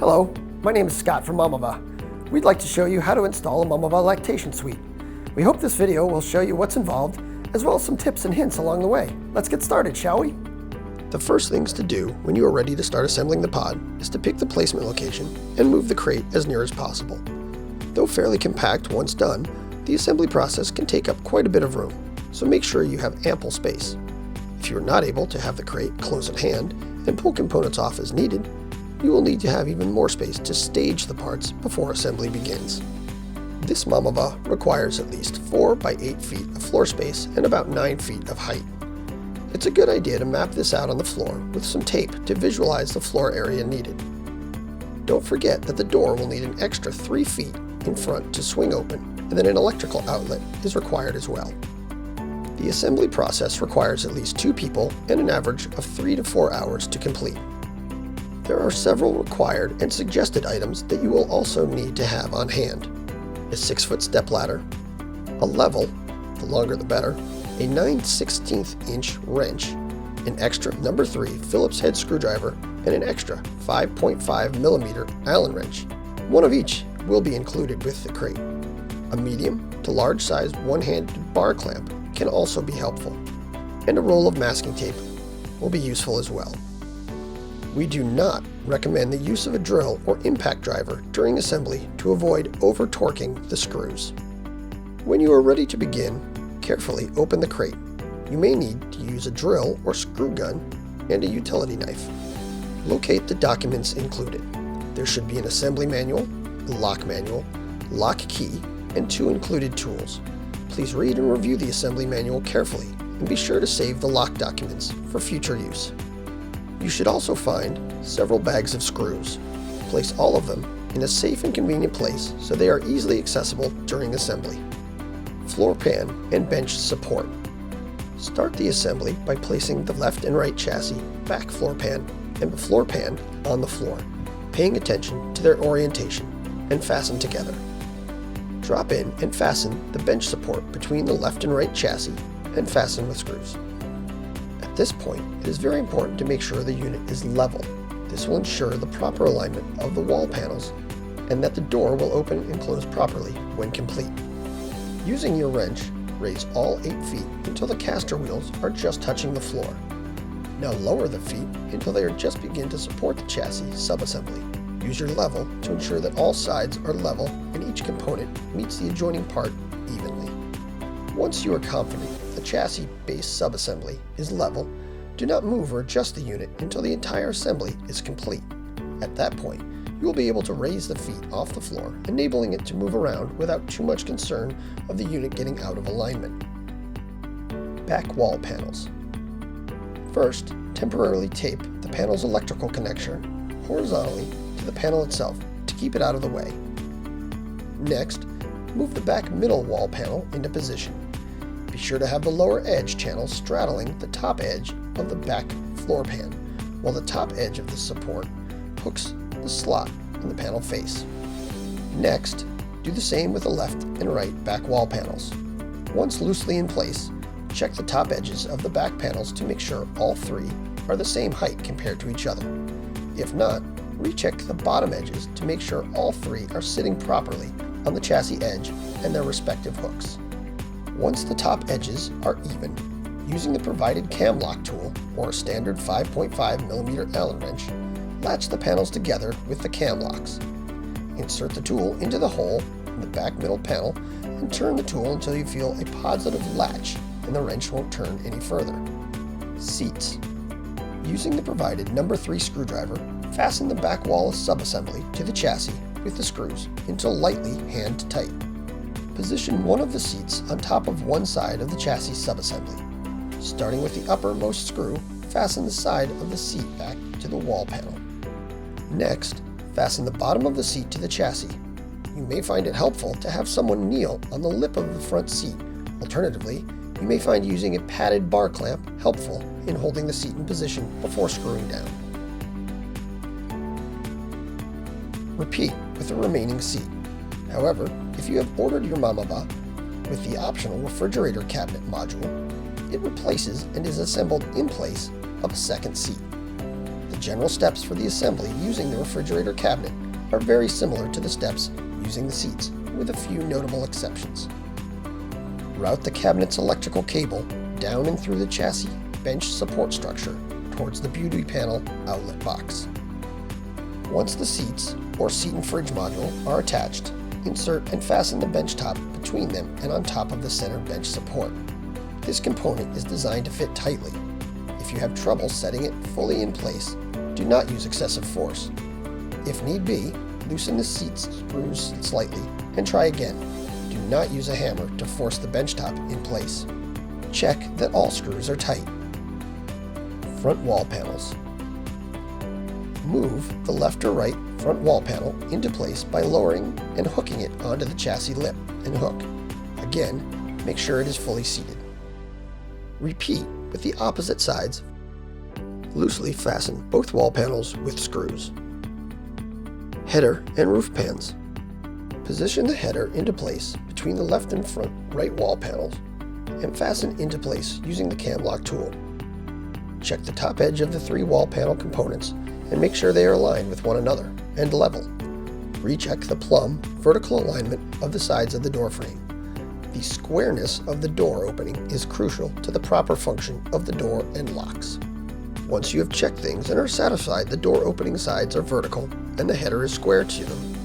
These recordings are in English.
Hello, my name is Scott from Mamava. We'd like to show you how to install a Mamava lactation suite. We hope this video will show you what's involved, as well as some tips and hints along the way. Let's get started, shall we? The first things to do when you are ready to start assembling the pod is to pick the placement location and move the crate as near as possible. Though fairly compact once done, the assembly process can take up quite a bit of room, so make sure you have ample space. If you are not able to have the crate close at hand and pull components off as needed, you will need to have even more space to stage the parts before assembly begins. This Mamava requires at least 4 by 8 feet of floor space and about 9 feet of height. It's a good idea to map this out on the floor with some tape to visualize the floor area needed. Don't forget that the door will need an extra 3 feet in front to swing open, and that an electrical outlet is required as well. The assembly process requires at least 2 people and an average of 3 to 4 hours to complete. There are several required and suggested items that you will also need to have on hand: a 6-foot step ladder, a level, the longer the better, a 9/16 inch wrench, an extra number 3 Phillips head screwdriver, and an extra 5.5 millimeter Allen wrench. One of each will be included with the crate. A medium to large sized one-handed bar clamp can also be helpful, and a roll of masking tape will be useful as well. We do not recommend the use of a drill or impact driver during assembly to avoid over-torquing the screws. When you are ready to begin, carefully open the crate. You may need to use a drill or screw gun and a utility knife. Locate the documents included. There should be an assembly manual, a lock manual, lock key, and 2 included tools. Please read and review the assembly manual carefully and be sure to save the lock documents for future use. You should also find several bags of screws. Place all of them in a safe and convenient place so they are easily accessible during assembly. Floor pan and bench support. Start the assembly by placing the left and right chassis, back floor pan, and the floor pan on the floor, paying attention to their orientation, and fasten together. Drop in and fasten the bench support between the left and right chassis and fasten with screws. At this point, it is very important to make sure the unit is level. This will ensure the proper alignment of the wall panels and that the door will open and close properly when complete. Using your wrench, raise all 8 feet until the caster wheels are just touching the floor. Now lower the feet until they are just begin to support the chassis subassembly. Use your level to ensure that all sides are level and each component meets the adjoining part evenly. Once you are confident the chassis base subassembly is level, do not move or adjust the unit until the entire assembly is complete. At that point, you will be able to raise the feet off the floor, enabling it to move around without too much concern of the unit getting out of alignment. Back wall panels. First, temporarily tape the panel's electrical connection horizontally to the panel itself to keep it out of the way. Next, move the back middle wall panel into position. Be sure to have the lower edge channel straddling the top edge of the back floor pan, while the top edge of the support hooks the slot in the panel face. Next, do the same with the left and right back wall panels. Once loosely in place, check the top edges of the back panels to make sure all 3 are the same height compared to each other. If not, recheck the bottom edges to make sure all 3 are sitting properly on the chassis edge and their respective hooks. Once the top edges are even, using the provided cam lock tool or a standard 5.5 millimeter Allen wrench, latch the panels together with the cam locks. Insert the tool into the hole in the back middle panel and turn the tool until you feel a positive latch and the wrench won't turn any further. Seats. Using the provided number 3 screwdriver, fasten the back wall subassembly to the chassis with the screws until lightly hand tight. Position one of the seats on top of one side of the chassis subassembly. Starting with the uppermost screw, fasten the side of the seat back to the wall panel. Next, fasten the bottom of the seat to the chassis. You may find it helpful to have someone kneel on the lip of the front seat. Alternatively, you may find using a padded bar clamp helpful in holding the seat in position before screwing down. Repeat with the remaining seat. However, if you have ordered your Mamava with the optional refrigerator cabinet module, it replaces and is assembled in place of a second seat. The general steps for the assembly using the refrigerator cabinet are very similar to the steps using the seats, with a few notable exceptions. Route the cabinet's electrical cable down and through the chassis bench support structure towards the beauty panel outlet box. Once the seats or seat and fridge module are attached, insert and fasten the bench top between them and on top of the center bench support. This component is designed to fit tightly. If you have trouble setting it fully in place, do not use excessive force. If need be, loosen the seat screws slightly and try again. Do not use a hammer to force the bench top in place. Check that all screws are tight. Front wall panels. Move the left or right front wall panel into place by lowering and hooking it onto the chassis lip and hook. Again, make sure it is fully seated. Repeat with the opposite sides. Loosely fasten both wall panels with screws. Header and roof pans. Position the header into place between the left and front right wall panels and fasten into place using the cam lock tool. Check the top edge of the 3 wall panel components and make sure they are aligned with one another and level. Recheck the plumb vertical alignment of the sides of the door frame. The squareness of the door opening is crucial to the proper function of the door and locks. Once you have checked things and are satisfied the door opening sides are vertical and the header is square to them,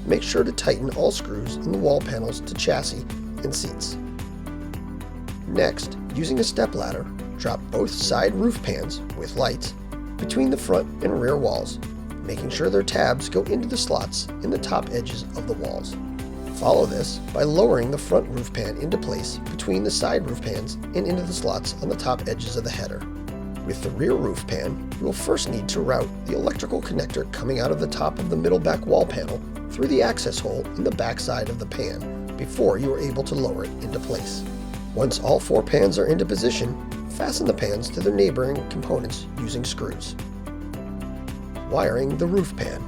make sure to tighten all screws in the wall panels to chassis and seats. Next, using a step ladder, drop both side roof pans with lights between the front and rear walls, making sure their tabs go into the slots in the top edges of the walls. Follow this by lowering the front roof pan into place between the side roof pans and into the slots on the top edges of the header. With the rear roof pan, you will first need to route the electrical connector coming out of the top of the middle back wall panel through the access hole in the back side of the pan before you are able to lower it into place. Once all 4 pans are into position, fasten the pans to their neighboring components using screws. Wiring the roof pan.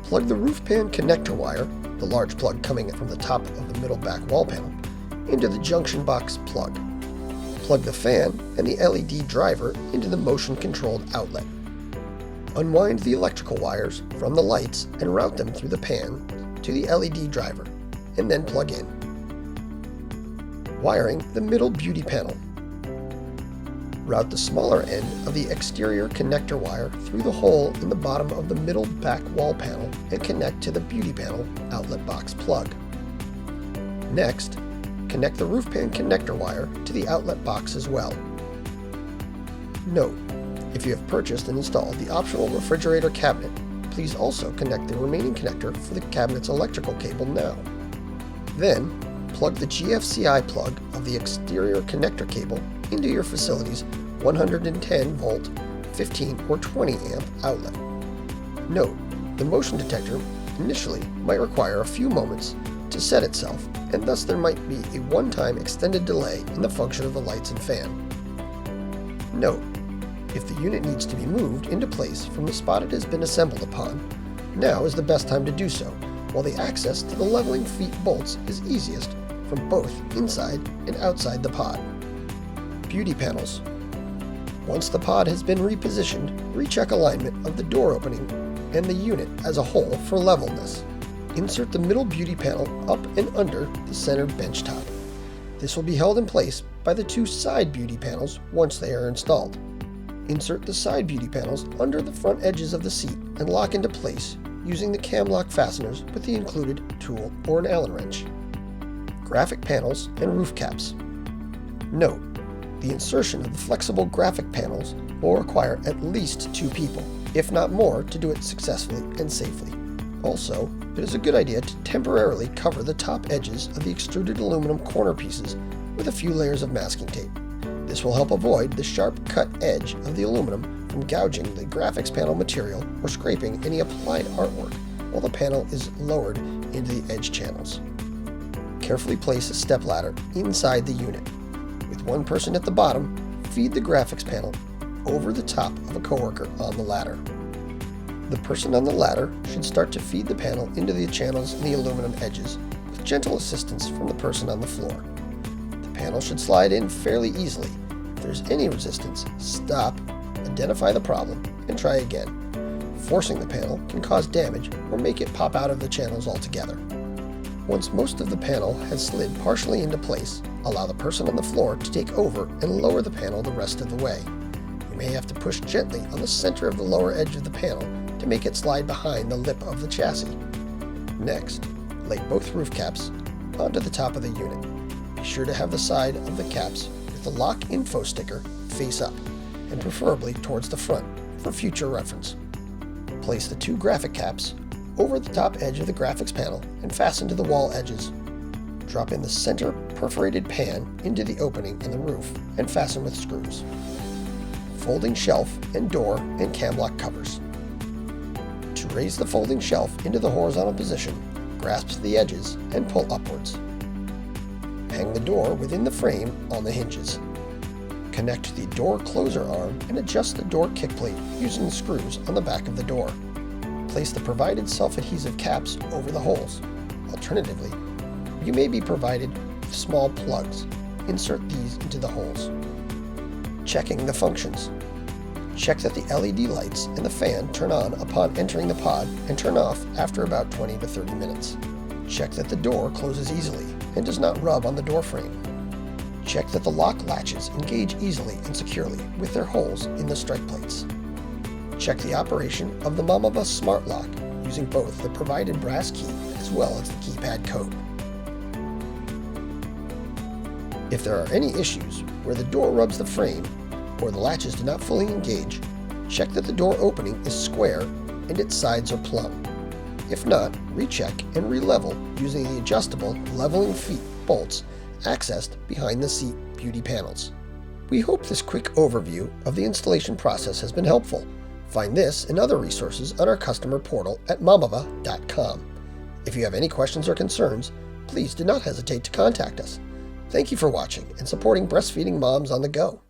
Plug the roof pan connector wire, the large plug coming from the top of the middle back wall panel, into the junction box plug. Plug the fan and the LED driver into the motion-controlled outlet. Unwind the electrical wires from the lights and route them through the pan to the LED driver, and then plug in. Wiring the middle beauty panel. Route the smaller end of the exterior connector wire through the hole in the bottom of the middle back wall panel and connect to the beauty panel outlet box plug. Next, connect the roof pan connector wire to the outlet box as well. Note, if you have purchased and installed the optional refrigerator cabinet, please also connect the remaining connector for the cabinet's electrical cable now. Then, plug the GFCI plug of the exterior connector cable into your facility's 110 volt, 15 or 20 amp outlet. Note, the motion detector initially might require a few moments to set itself, and thus there might be a one-time extended delay in the function of the lights and fan. Note, if the unit needs to be moved into place from the spot it has been assembled upon, now is the best time to do so, while the access to the leveling feet bolts is easiest from both inside and outside the pod. Beauty panels. Once the pod has been repositioned, recheck alignment of the door opening and the unit as a whole for levelness. Insert the middle beauty panel up and under the center bench top. This will be held in place by the 2 side beauty panels once they are installed. Insert the side beauty panels under the front edges of the seat and lock into place using the cam lock fasteners with the included tool or an Allen wrench. Graphic panels and roof caps. Note, the insertion of the flexible graphic panels will require at least 2 people, if not more, to do it successfully and safely. Also, it is a good idea to temporarily cover the top edges of the extruded aluminum corner pieces with a few layers of masking tape. This will help avoid the sharp cut edge of the aluminum from gouging the graphics panel material or scraping any applied artwork while the panel is lowered into the edge channels. Carefully place a stepladder inside the unit. With one person at the bottom, feed the graphics panel over the top of a coworker on the ladder. The person on the ladder should start to feed the panel into the channels in the aluminum edges with gentle assistance from the person on the floor. The panel should slide in fairly easily. If there's any resistance, stop, identify the problem, and try again. Forcing the panel can cause damage or make it pop out of the channels altogether. Once most of the panel has slid partially into place, allow the person on the floor to take over and lower the panel the rest of the way. You may have to push gently on the center of the lower edge of the panel to make it slide behind the lip of the chassis. Next, lay both roof caps onto the top of the unit. Be sure to have the side of the caps with the lock info sticker face up, and preferably towards the front for future reference. Place the two graphic caps over the top edge of the graphics panel and fasten to the wall edges. Drop in the center perforated pan into the opening in the roof and fasten with screws. Folding shelf and door and cam lock covers. To raise the folding shelf into the horizontal position, grasp the edges and pull upwards. Hang the door within the frame on the hinges. Connect the door closer arm and adjust the door kick plate using the screws on the back of the door. Place the provided self-adhesive caps over the holes. Alternatively, you may be provided with small plugs. Insert these into the holes. Checking the functions. Check that the LED lights and the fan turn on upon entering the pod and turn off after about 20 to 30 minutes. Check that the door closes easily and does not rub on the door frame. Check that the lock latches engage easily and securely with their holes in the strike plates. Check the operation of the Mamava Smart Lock using both the provided brass key as well as the keypad code. If there are any issues where the door rubs the frame or the latches do not fully engage, check that the door opening is square and its sides are plumb. If not, recheck and re-level using the adjustable leveling feet bolts accessed behind the seat beauty panels. We hope this quick overview of the installation process has been helpful. Find this and other resources on our customer portal at mamava.com. If you have any questions or concerns, please do not hesitate to contact us. Thank you for watching and supporting breastfeeding moms on the go.